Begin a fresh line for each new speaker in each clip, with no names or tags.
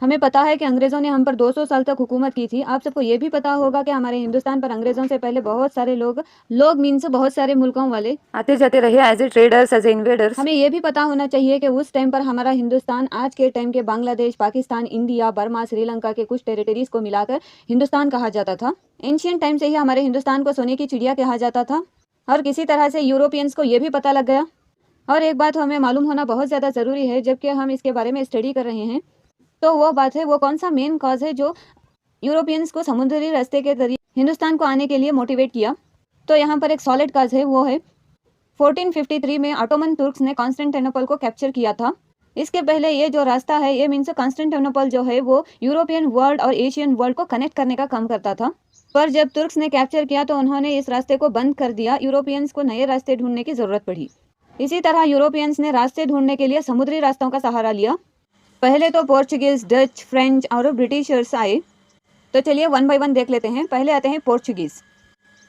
हमें पता है कि अंग्रेज़ों ने हम पर 200 साल तक हुकूमत की थी। आप सबको ये भी पता होगा कि हमारे हिंदुस्तान पर अंग्रेज़ों से पहले बहुत सारे लोग मीन्स बहुत सारे मुल्कों वाले
आते जाते रहे as a traders, as a investors.
हमें ये भी पता होना चाहिए कि उस टाइम पर हमारा हिंदुस्तान आज के टाइम के बांग्लादेश, पाकिस्तान, इंडिया, बर्मा, श्रीलंका के कुछ टेरिटरीज को मिलाकर हिंदुस्तान कहा जाता था। एंशियंट टाइम से ही हमारे हिंदुस्तान को सोने की चिड़िया कहा जाता था और किसी तरह से यूरोपियंस को ये भी पता लग गया। और एक बात हमें मालूम होना बहुत ज़्यादा ज़रूरी है जबकि हम इसके बारे में स्टडी कर रहे हैं, तो वो बात है वो कौन सा मेन कॉज है जो यूरोपियंस को समुद्री रास्ते के जरिए हिंदुस्तान को आने के लिए मोटिवेट किया। तो यहाँ पर एक सॉलिड कॉज है, वो है 1453 में ऑटोमन तुर्क्स ने कॉन्स्टेंटिनोपल को कैप्चर किया था। इसके पहले ये जो रास्ता है ये मीन्स कॉन्स्टेंटिनोपल जो है वो यूरोपियन वर्ल्ड और एशियन वर्ल्ड को कनेक्ट करने का काम करता था। पर जब तुर्क्स ने कैप्चर किया तो उन्होंने इस रास्ते को बंद कर दिया। यूरोपियंस को नए रास्ते ढूंढने की ज़रूरत पड़ी। इसी तरह यूरोपियंस ने रास्ते ढूंढने के लिए समुद्री रास्तों का सहारा लिया। पहले तो पोर्चुगीज, डच, फ्रेंच और ब्रिटिशर्स आए। तो चलिए वन बाय वन देख लेते हैं। पहले आते हैं पोर्चुगीज़।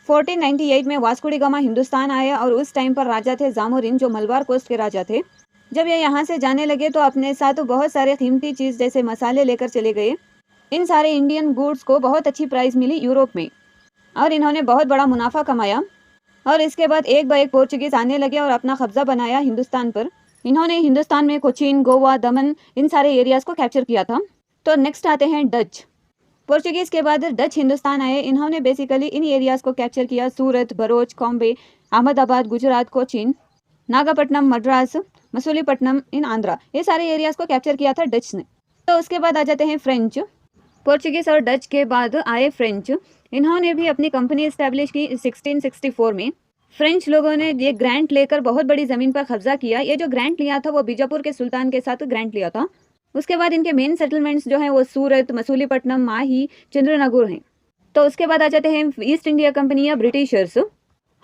1498 में वास्को डी गामा हिंदुस्तान आया और उस टाइम पर राजा थे जामोरिन, जो मलबार कोस्ट के राजा थे। जब ये यहाँ से जाने लगे तो अपने साथ बहुत सारे कीमती चीज़ जैसे मसाले लेकर चले गए। इन सारे इंडियन गुड्स को बहुत अच्छी प्राइस मिली यूरोप में और इन्होंने बहुत बड़ा मुनाफा कमाया। और इसके बाद एक बार एक पोर्चुगीज़ आने लगे और अपना कब्जा बनाया हिंदुस्तान पर। इन्होंने हिंदुस्तान में कोचीन, गोवा, दमन इन सारे एरियाज़ को कैप्चर किया था। तो नेक्स्ट आते हैं डच। पोर्चुगीज़ के बाद डच हिंदुस्तान आए। इन्होंने बेसिकली इन एरियाज़ को कैप्चर किया। सूरत, भरूच, कॉम्बे, अहमदाबाद, गुजरात, कोचीन, नागपट्टनम, मद्रास, मसूलीपट्टनम इन आंध्रा, ये सारे एरियाज़ को कैप्चर किया था डच ने। तो उसके बाद आ जाते हैं फ्रेंच। पोर्चुगीज़ और डच के बाद आए फ्रेंच। इन्होंने भी अपनी कंपनी इस्टेब्लिश की 1664 में। फ्रेंच लोगों ने ये ग्रांट लेकर बहुत बड़ी ज़मीन पर कब्जा किया। ये जो ग्रांट लिया था वो बीजापुर के सुल्तान के साथ ग्रांट लिया था। उसके बाद इनके मेन सेटलमेंट्स जो हैं वो सूरत, मसूलीपट्टनम, माही, चंद्रनगुर हैं। तो उसके बाद आ जाते हैं ईस्ट इंडिया कंपनी या ब्रिटिशर्स।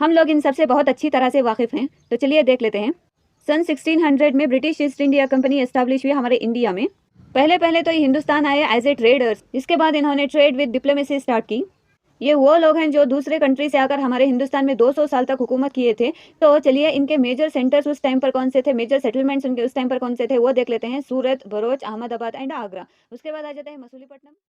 हम लोग इन सबसे बहुत अच्छी तरह से वाकिफ़ हैं, तो चलिए देख लेते हैं। सन 1600 में British east India company establish हुई हमारे इंडिया में। पहले तो ये हिंदुस्तान आए एज ए ट्रेडर्स। इसके बाद इन्होंने ट्रेड विद डिप्लोमेसी स्टार्ट की। ये वो लोग हैं जो दूसरे कंट्री से आकर हमारे हिंदुस्तान में 200 साल तक हुकूमत किए थे। तो चलिए इनके मेजर सेंटर्स उस टाइम पर कौन से थे, मेजर सेटलमेंट्स उनके उस टाइम पर कौन से थे वो देख लेते हैं। सूरत, भरूच, अहमदाबाद एंड आगरा। उसके बाद आ जाते हैं मसूलीपट्टनम।